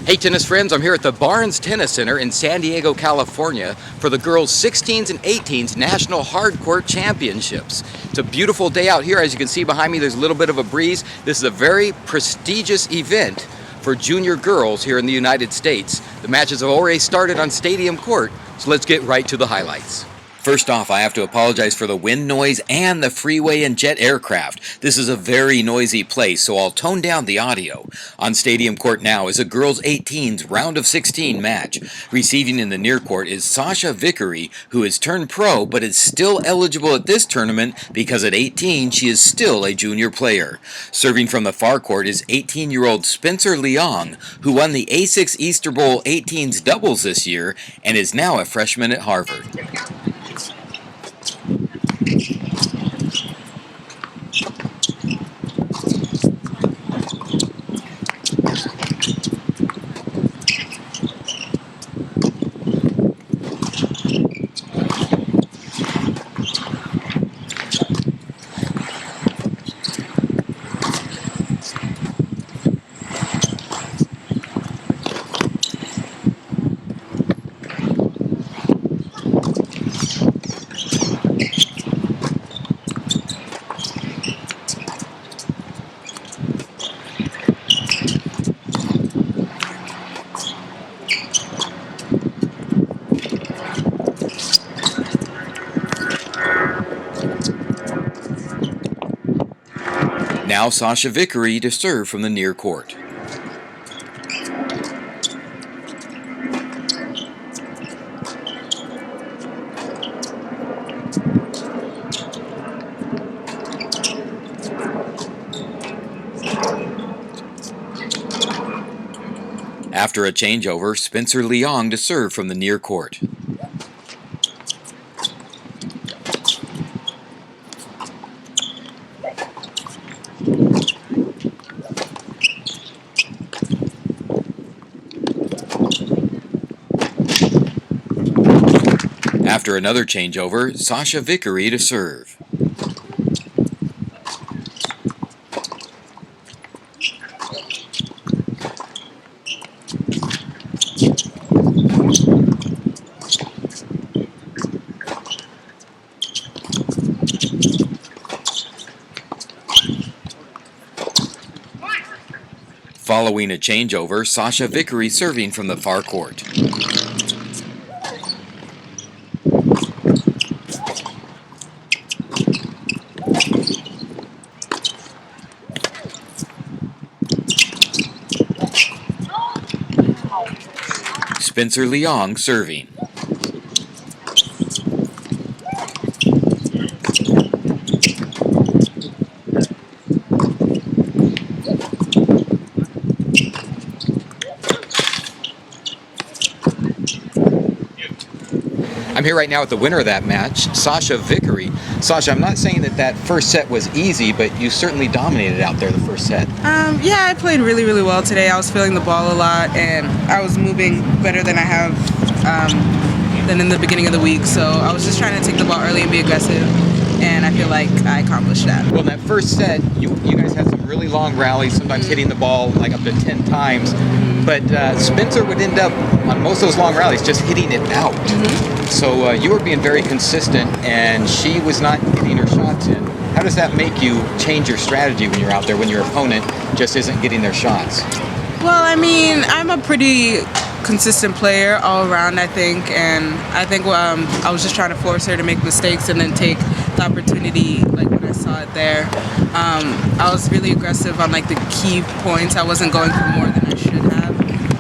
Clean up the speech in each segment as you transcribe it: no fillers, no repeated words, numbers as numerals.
Hey tennis friends, I'm here at the Barnes Tennis Center in San Diego, California for the girls 16s and 18s National Hardcourt Championships. It's a beautiful day out here. As you can see behind me, there's a little bit of a breeze. This is a very prestigious event for junior girls here in the United States. The matches have already started on Stadium Court, so let's get right to the highlights. First off, I have to apologize for the wind noise and the freeway and jet aircraft. This is a very noisy place, so I'll tone down the audio. On Stadium Court now is a girls 18s round of 16 match. Receiving in the near court is Sasha Vickery, who has turned pro but is still eligible at this tournament because at 18 she is still a junior player. Serving from the far court is 18-year-old Spencer Leong, who won the A6 Easter Bowl 18s doubles this year and is now a freshman at Harvard. Now Sasha Vickery to serve from the near court. After a changeover, Spencer Leong to serve from the near court. After another changeover, Sasha Vickery to serve. Following a changeover, Sasha Vickery serving from the far court. Spencer Leong serving. I'm here right now with the winner of that match, Sasha Vickery. Sasha, I'm not saying that first set was easy, but you certainly dominated out there the first set. Yeah, I played really well today. I was feeling the ball a lot, and I was moving better than I have than in the beginning of the week. So I was just trying to take the ball early and be aggressive, and I feel like I accomplished that. Well, in that first set, you guys had some really long rallies, sometimes hitting the ball like up to 10 times. But Spencer would end up, on most of those long rallies, just hitting it out. So you were being very consistent, and she was not getting her shots in. How does that make you change your strategy when you're out there, when your opponent just isn't getting their shots? Well, I mean, I'm a pretty consistent player all around, I think, and I think I was just trying to force her to make mistakes and then take the opportunity, like when I saw it there. I was really aggressive on like the key points. I wasn't going for more than I should have,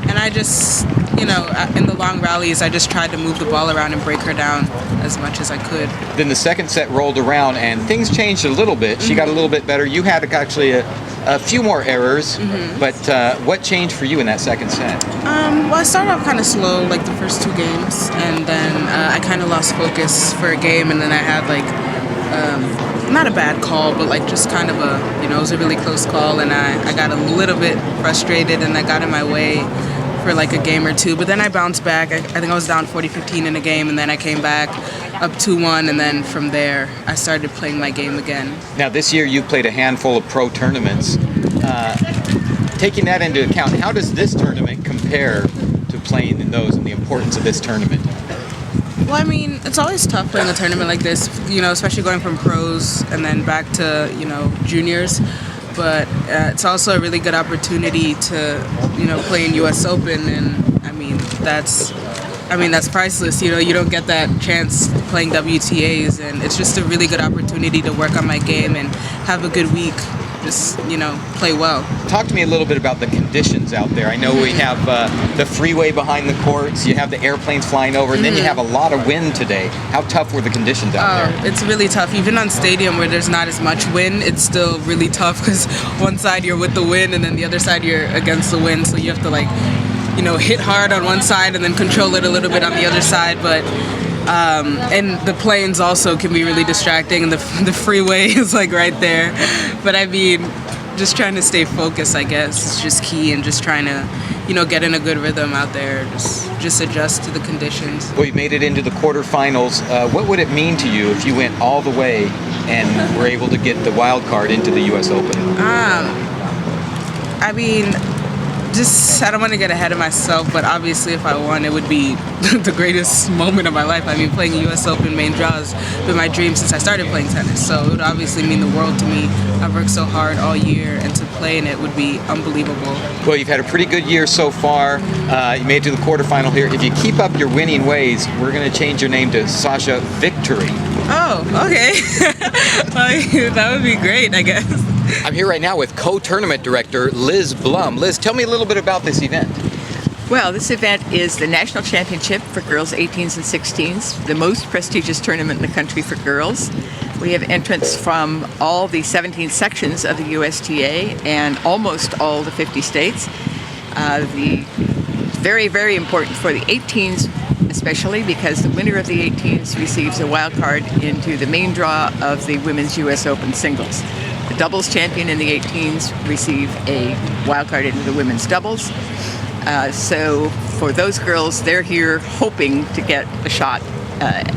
and I just, you know, in the long rallies, I just tried to move the ball around and break her down as much as I could. Then the second set rolled around and things changed a little bit. She got a little bit better. You had actually a few more errors, but what changed for you in that second set? Well, I started off kind of slow, like the first two games, and then I kind of lost focus for a game, and then I had like, not a bad call, but like just kind of a, you know, it was a really close call, and I got a little bit frustrated, and I got in my way for like a game or two, but then I bounced back. I think I was down 40-15 in a game, and then I came back up 2-1, and then from there I started playing my game again. Now this year you played a handful of pro tournaments. Taking that into account, how does this tournament compare compare to playing in those and the importance of this tournament? Well, I mean, it's always tough playing a tournament like this, especially going from pros and then back to, juniors. But it's also a really good opportunity to, play in U.S. Open, and that's priceless. You don't get that chance playing WTAs, and it's just a really good opportunity to work on my game and have a good week. Just play well. Talk to me a little bit about the conditions out there. I know we have the freeway behind the courts, you have the airplanes flying over, and then you have a lot of wind today. How tough were the conditions out there? It's really tough. Even on stadium where there's not as much wind, it's still really tough because one side you're with the wind and then the other side you're against the wind, so you have to hit hard on one side and then control it a little bit on the other side. But and the planes also can be really distracting, and the freeway is right there. But just trying to stay focused, I guess, is just key, and just trying to, get in a good rhythm out there. Just adjust to the conditions. Well, you made it into the quarterfinals. What would it mean to you if you went all the way and were able to get the wild card into the U.S. Open? I don't want to get ahead of myself, but obviously if I won, it would be the greatest moment of my life. Playing U.S. Open main draw has been my dream since I started playing tennis, so it would obviously mean the world to me. I've worked so hard all year, and to play in it would be unbelievable. Well, you've had a pretty good year so far. You made it to the quarterfinal here. If you keep up your winning ways, we're going to change your name to Sasha Victory. Oh, okay. That would be great, I guess. I'm here right now with co-tournament director Liz Blum. Liz, tell me a little bit about this event. Well, this event is the national championship for girls 18s and 16s, the most prestigious tournament in the country for girls. We have entrants from all the 17 sections of the USTA and almost all the 50 states. Very, very important for the 18s, especially because the winner of the 18s receives a wild card into the main draw of the Women's US Open singles. The doubles champion in the 18s receive a wild card into the women's doubles. So for those girls, they're here hoping to get a shot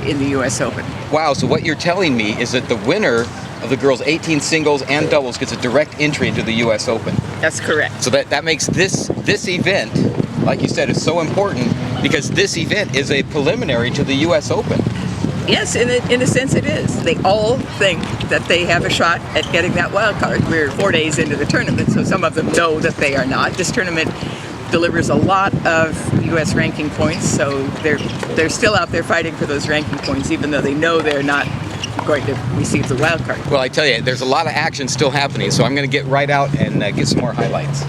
in the US Open. Wow, so what you're telling me is that the winner of the girls' 18 singles and doubles gets a direct entry into the US Open. That's correct. So that makes this event, like you said, is so important because this event is a preliminary to the US Open. Yes, in a sense it is. They all think that they have a shot at getting that wild card. We're 4 days into the tournament, so some of them know that they are not. This tournament delivers a lot of U.S. ranking points, so they're still out there fighting for those ranking points, even though they know they're not going to receive the wild card. Well, I tell you, there's a lot of action still happening, so I'm going to get right out and get some more highlights.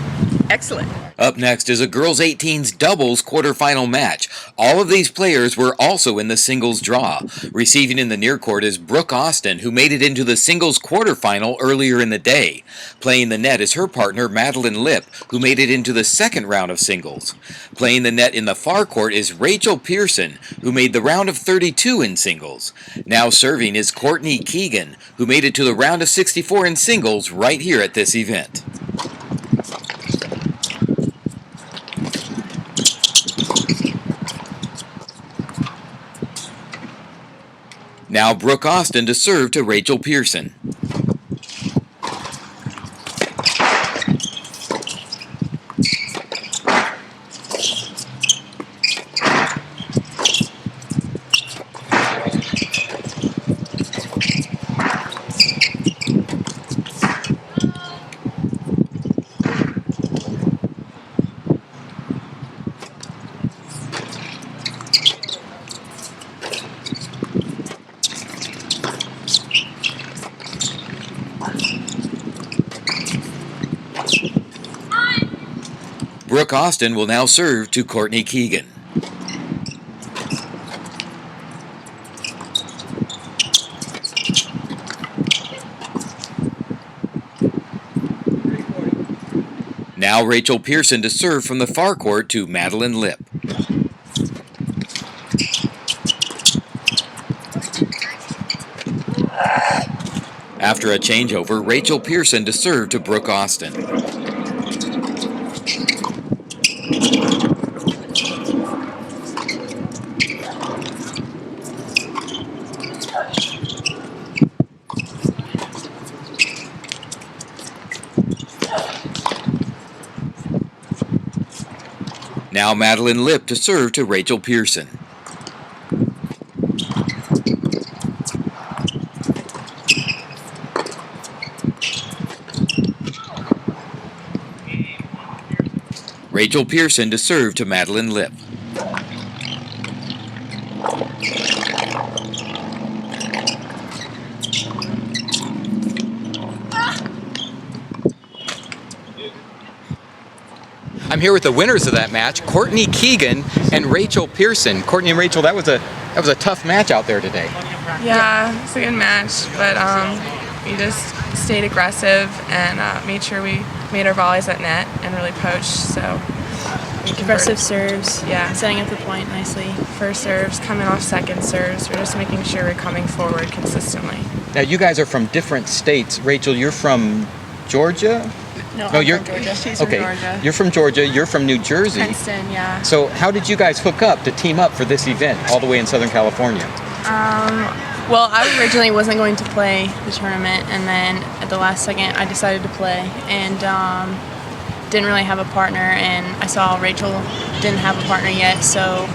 Excellent. Up next is a girls 18s doubles quarterfinal match. All of these players were also in the singles draw. Receiving in the near court is Brooke Austin, who made it into the singles quarterfinal earlier in the day. Playing the net is her partner Madeline Lip, who made it into the second round of singles. Playing the net in the far court is Rachel Pearson, who made the round of 32 in singles. Now serving is Courtney Keegan, who made it to the round of 64 in singles right here at this event. Now Brooke Austin to serve to Rachel Pearson. Brooke Austin will now serve to Courtney Keegan. Now Rachel Pearson to serve from the far court to Madeline Lip. After a changeover, Rachel Pearson to serve to Brooke Austin. Now Madeline Lip to serve to Rachel Pearson. Rachel Pearson to serve to Madeline Lip. I'm here with the winners of that match, Courtney Keegan and Rachel Pearson. Courtney and Rachel, that was a tough match out there today. Yeah, it's a good match, but we just stayed aggressive and made sure we made our volleys at net and really poached. So we Aggressive serves, yeah, setting up the point nicely. first serves, coming off second serves. We're just making sure we're coming forward consistently. Now you guys are from different states. Rachel, you're from Georgia? No, No, I'm you're from Georgia. She's from okay. Georgia. You're from Georgia. You're from New Jersey. Princeton, yeah. So how did you guys hook up to team up for this event all the way in Southern California? Well, I originally wasn't going to play the tournament, and then at the last second, I decided to play, and didn't really have a partner. And I saw Rachel didn't have a partner yet, so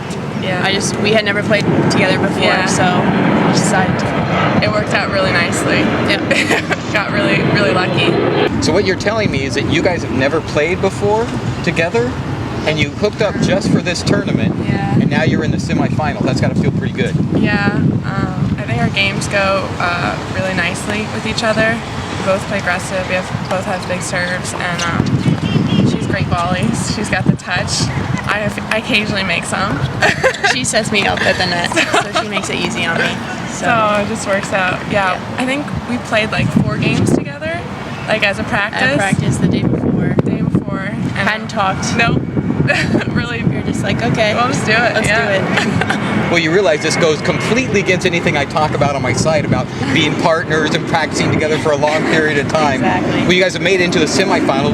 Yeah. we had never played together before, Yeah. so I decided to. It worked out really nicely. Yep. Got really, really lucky. So what you're telling me is that you guys have never played before together, and you hooked up just for this tournament, Yeah. and now you're in the semifinal. That's got to feel pretty good. Yeah, I think our games go really nicely with each other. We both play aggressive. We both have big serves, and she's great volleys. She's got the touch. I occasionally make some. She sets me up at the net, so she makes it easy on me. So it just works out. Yeah, I think we played like 4 games together, like as a practice. At practice the day before. Day before. And Hadn't talked. Nope. Really. We were just like, okay, Well, let's do it. let's yeah. do it. Well, you realize this goes completely against anything I talk about on my site about being partners and practicing together for a long period of time. Exactly. Well, you guys have made it into the semifinal.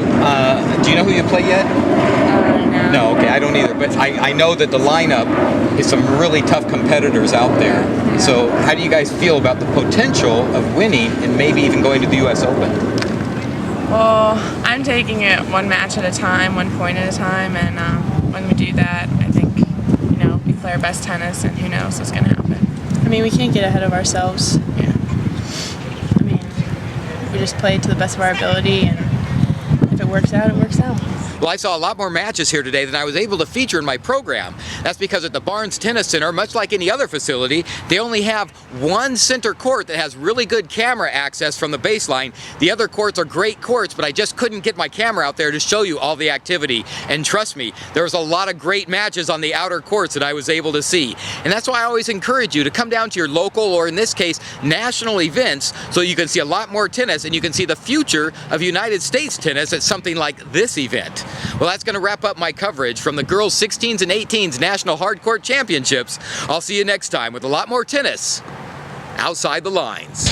Do you know who you play yet? No. No, okay, I don't either. But I know that the lineup is some really tough competitors out there. Yeah. So how do you guys feel about the potential of winning and maybe even going to the U.S. Open? Well, I'm taking it one match at a time, 1 point at a time, and when we do that, I think, we play our best tennis, and who knows what's going to happen. I mean, we can't get ahead of ourselves. Yeah. I mean, we just play to the best of our ability, and if it works out, it works out. Well, I saw a lot more matches here today than I was able to feature in my program. That's because at the Barnes Tennis Center, much like any other facility, they only have one center court that has really good camera access from the baseline. The other courts are great courts, but I just couldn't get my camera out there to show you all the activity. And trust me, there was a lot of great matches on the outer courts that I was able to see. And that's why I always encourage you to come down to your local, or in this case, national events, so you can see a lot more tennis and you can see the future of United States tennis at something like this event. Well, that's going to wrap up my coverage from the girls 16s and 18s National Hardcourt Championships. I'll see you next time with a lot more tennis outside the lines.